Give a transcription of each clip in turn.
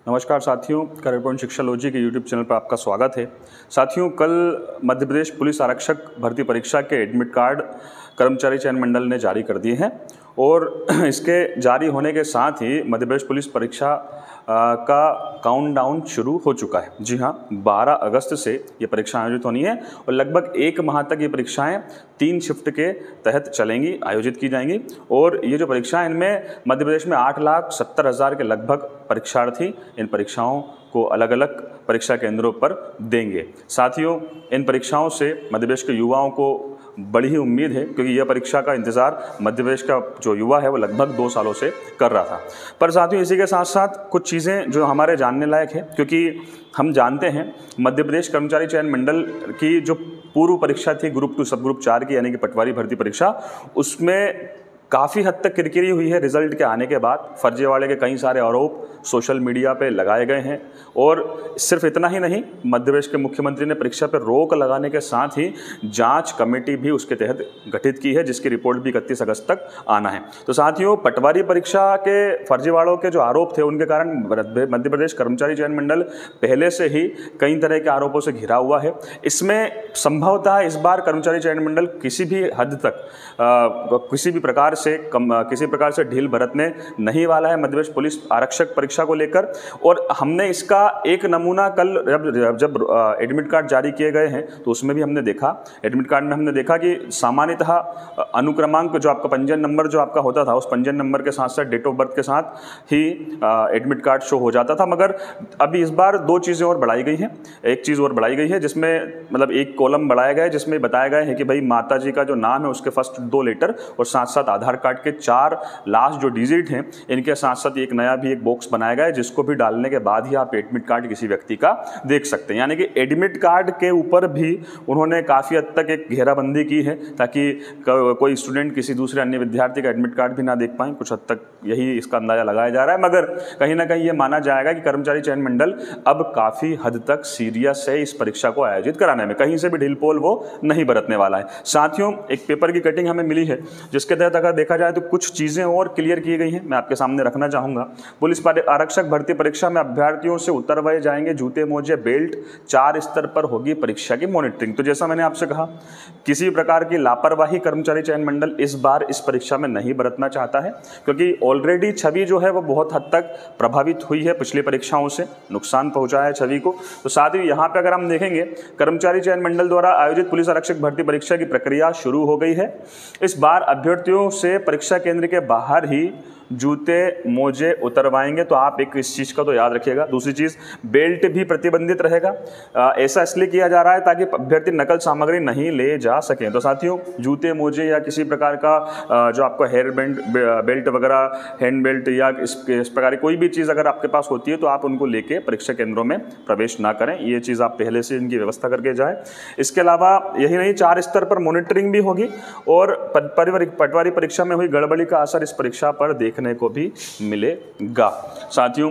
नमस्कार साथियों, career point शिक्षालोजी के यूट्यूब चैनल पर आपका स्वागत है। साथियों, कल मध्य प्रदेश पुलिस आरक्षक भर्ती परीक्षा के एडमिट कार्ड कर्मचारी चयन मंडल ने जारी कर दिए हैं और इसके जारी होने के साथ ही मध्य प्रदेश पुलिस परीक्षा का काउंटडाउन शुरू हो चुका है। जी हाँ, 12 अगस्त से ये परीक्षा आयोजित होनी है और लगभग 1 माह तक ये परीक्षाएं 3 शिफ्ट के तहत चलेंगी, आयोजित की जाएंगी। और ये जो परीक्षाएं, इनमें मध्य प्रदेश में 8,70,000 के लगभग परीक्षार्थी इन परीक्षाओं को अलग अलग परीक्षा केंद्रों पर देंगे। साथियों, इन परीक्षाओं से मध्य प्रदेश के युवाओं को बड़ी ही उम्मीद है, क्योंकि यह परीक्षा का इंतज़ार मध्य प्रदेश का जो युवा है वो लगभग 2 सालों से कर रहा था। पर साथियों, इसी के साथ साथ कुछ चीज़ें जो हमारे जानने लायक है, क्योंकि हम जानते हैं मध्य प्रदेश कर्मचारी चयन मंडल की जो पूर्व परीक्षा थी ग्रुप 2 सब ग्रुप 4 की, यानी कि पटवारी भर्ती परीक्षा, उसमें काफ़ी हद तक किरकिरी हुई है। रिजल्ट के आने के बाद फर्जीवाड़े के कई सारे आरोप सोशल मीडिया पे लगाए गए हैं। और सिर्फ इतना ही नहीं, मध्य प्रदेश के मुख्यमंत्री ने परीक्षा पर रोक लगाने के साथ ही जांच कमेटी भी उसके तहत गठित की है, जिसकी रिपोर्ट भी 31 अगस्त तक आना है। तो साथियों, पटवारी परीक्षा के फर्जीवाड़ों के जो आरोप थे, उनके कारण मध्य प्रदेश कर्मचारी चयन मंडल पहले से ही कई तरह के आरोपों से घिरा हुआ है। इसमें संभवतः इस बार कर्मचारी चयन मंडल किसी भी हद तक किसी प्रकार से ढील बरतने नहीं वाला है मध्य प्रदेश पुलिस आरक्षक परीक्षा को लेकर। और हमने इसका एक नमूना कल जब एडमिट कार्ड जारी किए गए हैं तो उसमें भी हमने देखा, एडमिट कार्ड में हमने देखा कि सामान्यतः अनुक्रमांक जो आपका पंजीयन नंबर जो आपका होता था, उस पंजीयन नंबर के साथ साथ डेट ऑफ बर्थ के साथ ही एडमिट कार्ड शो हो जाता था। मगर अभी इस बार 2 चीज़ें और बढ़ाई गई हैं। एक चीज़ और बढ़ाई गई है, जिसमें मतलब एक कॉलम बढ़ाया गया है, जिसमें बताया गया है कि भाई माता जी का जो नाम है उसके फर्स्ट 2 लेटर और साथ साथ आधार कार्ड के 4 लास्ट जो डिजिट हैं, इनके साथ साथ एक नया भी एक बॉक्स बनाया गया है, जिसको भी डालने के बाद ही आप एडमिट कार्ड किसी व्यक्ति का देख सकते हैं। यानी कि एडमिट कार्ड के ऊपर भी उन्होंने काफ़ी हद तक एक घेराबंदी की है, ताकि कोई स्टूडेंट किसी दूसरे अन्य विद्यार्थी का एडमिट कार्ड भी ना देख पाए। कुछ हद तक यही इसका अंदाजा लगाया जा रहा है। मगर कहीं ना कहीं ये माना जाएगा कि कर्मचारी चयन मंडल अब काफ़ी हद तक सीरियस है इस परीक्षा को आयोजित कराने में, कहीं से भी ढील पोल वो नहीं बरतने वाला है। साथियों, एक पेपर की कटिंग हमें मिली है, जिसके तहत अगर देखा जाए तो कुछ चीज़ें और क्लियर की गई हैं, मैं आपके सामने रखना चाहूँगा। पुलिस आरक्षक भर्ती परीक्षा में अभ्यर्थियों से उतरवाए जाएंगे जूते मोजे बेल्ट, 4 स्तर पर होगी परीक्षा की मॉनिटरिंग। तो जैसा मैंने आपसे कहा, किसी प्रकार की लापरवाही कर्मचारी चयन मंडल इस बार इस परीक्षा में नहीं बरतना चाहता है, क्योंकि ऑलरेडी छवि जो है वो बहुत हद तक प्रभावित हुई है, पिछली परीक्षाओं से नुकसान पहुंचा है छवि को। तो साथ ही यहाँ पे अगर हम देखेंगे, कर्मचारी चयन मंडल द्वारा आयोजित पुलिस आरक्षक भर्ती परीक्षा की प्रक्रिया शुरू हो गई है। इस बार अभ्यर्थियों से परीक्षा केंद्र के बाहर ही जूते मोजे उतरवाएंगे। तो आप एक इस चीज़ का तो याद रखिएगा। दूसरी चीज़, बेल्ट भी प्रतिबंधित रहेगा। ऐसा इसलिए किया जा रहा है ताकि अभ्यर्थी नकल सामग्री नहीं ले जा सकें। तो साथियों, जूते मोजे या किसी प्रकार का जो आपको हेयर बेल्ट वगैरह, हैंड बेल्ट या इस प्रकार की कोई भी चीज़ अगर आपके पास होती है तो आप उनको लेके परीक्षा केंद्रों में प्रवेश ना करें। ये चीज़ आप पहले से इनकी व्यवस्था करके जाएँ। इसके अलावा यही नहीं, 4 स्तर पर मॉनिटरिंग भी होगी और पटवारी परीक्षा में हुई गड़बड़ी का असर इस परीक्षा पर देखने को भी मिलेगा। साथियों,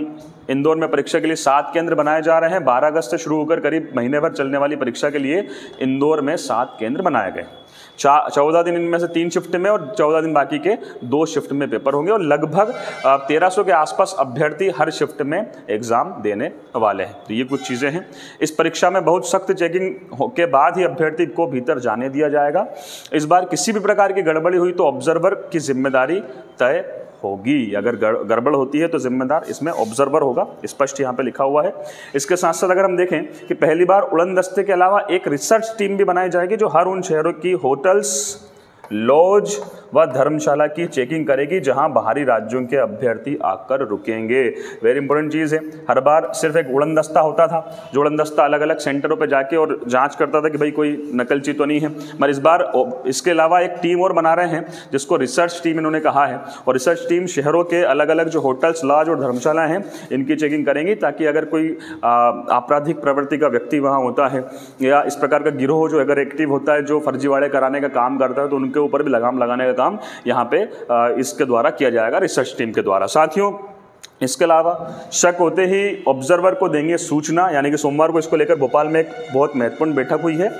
इंदौर में परीक्षा के लिए 7 केंद्र बनाए जा रहे हैं। 12 अगस्त से शुरू होकर करीब महीने भर चलने वाली परीक्षा के लिए इंदौर में 7 केंद्र बनाए गए। 14 दिन इनमें से 3 शिफ्ट में और 14 दिन बाकी के 2 शिफ्ट में पेपर होंगे और लगभग 1300 के आसपास अभ्यर्थी हर शिफ्ट में एग्जाम देने वाले हैं। तो ये कुछ चीज़ें हैं। इस परीक्षा में बहुत सख्त चेकिंग के बाद ही अभ्यर्थी को भीतर जाने दिया जाएगा। इस बार किसी भी प्रकार की गड़बड़ी हुई तो ऑब्जर्वर की जिम्मेदारी तय होगी। अगर गड़बड़ होती है तो जिम्मेदार इसमें ऑब्जर्वर होगा, स्पष्ट यहाँ पे लिखा हुआ है। इसके साथ साथ अगर हम देखें कि पहली बार उड़न दस्ते के अलावा एक रिसर्च टीम भी बनाई जाएगी, जो हर उन शहरों की होटल्स, लॉज व धर्मशाला की चेकिंग करेगी जहां बाहरी राज्यों के अभ्यर्थी आकर रुकेंगे। वेरी इंपॉर्टेंट चीज़ है। हर बार सिर्फ एक उड़न दस्ता होता था, जो उड़न दस्ता अलग अलग सेंटरों पर जाके और जांच करता था कि भाई कोई नकलची तो नहीं है। मगर इस बार इसके अलावा एक टीम और बना रहे हैं, जिसको रिसर्च टीम इन्होंने कहा है। और रिसर्च टीम शहरों के अलग अलग जो होटल्स, लॉज और धर्मशाला हैं, इनकी चेकिंग करेंगी, ताकि अगर कोई आपराधिक प्रवृत्ति का व्यक्ति वहाँ होता है या इस प्रकार का गिरोह जो अगर एक्टिव होता है, जो फर्जीवाड़े कराने का काम करता है, तो उनके ऊपर भी लगाम लगाने का काम यहाँ पे इसके द्वारा किया जाएगा, रिसर्च टीम के द्वारा। साथियों, इसके अलावा शक होते ही ऑब्जर्वर को देंगे सूचना। यानी कि सोमवार को इसको लेकर भोपाल में एक बहुत महत्वपूर्ण बैठक हुई है।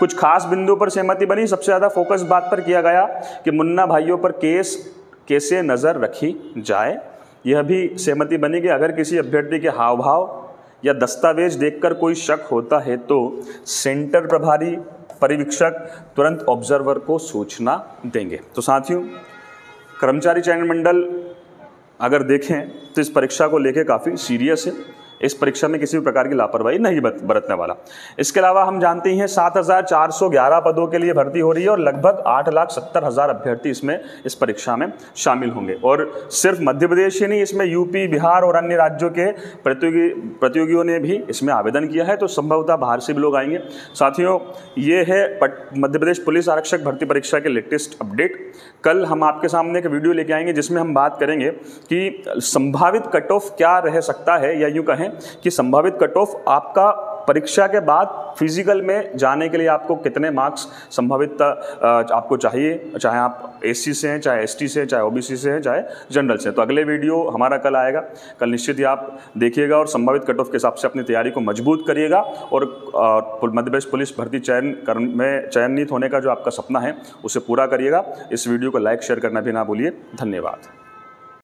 कुछ खास बिंदुओं पर सहमति बनी। सबसे ज़्यादा फोकस बात पर किया गया कि मुन्ना भाइयों पर केस कैसे नज़र रखी जाए। यह भी सहमति बनी कि अगर किसी अभ्यर्थी के हाव भाव या दस्तावेज देखकर कोई शक होता है तो सेंटर प्रभारी परिवीक्षक तुरंत ऑब्जर्वर को सूचना देंगे। तो साथियों, कर्मचारी चयन मंडल अगर देखें तो इस परीक्षा को लेकर काफ़ी सीरियस है। इस परीक्षा में किसी भी प्रकार की लापरवाही नहीं बरतने वाला। इसके अलावा हम जानते हैं 7,411 पदों के लिए भर्ती हो रही है और लगभग 8,70,000 अभ्यर्थी इसमें इस परीक्षा में शामिल होंगे। और सिर्फ मध्य प्रदेश ही नहीं, इसमें यूपी, बिहार और अन्य राज्यों के प्रतियोगियों ने भी इसमें आवेदन किया है, तो संभवतः बाहर से भी लोग आएंगे। साथियों, ये है मध्य प्रदेश पुलिस आरक्षक भर्ती परीक्षा के लेटेस्ट अपडेट। कल हम आपके सामने एक वीडियो लेके आएंगे जिसमें हम बात करेंगे कि संभावित कट ऑफ क्या रह सकता है, या यूँ कहें कि संभावित कट ऑफ आपका परीक्षा के बाद फिजिकल में जाने के लिए आपको कितने मार्क्स संभावित आपको चाहिए, चाहे आप एससी से हैं, चाहे एसटी से हैं, चाहे ओबीसी से हैं, चाहे जनरल से। तो अगले वीडियो हमारा कल आएगा, कल निश्चित ही आप देखिएगा और संभावित कट ऑफ के हिसाब से अपनी तैयारी को मजबूत करिएगा और मध्य प्रदेश पुलिस भर्ती चयनित होने का जो आपका सपना है उसे पूरा करिएगा। इस वीडियो को लाइक शेयर करना भी ना भूलिए। धन्यवाद।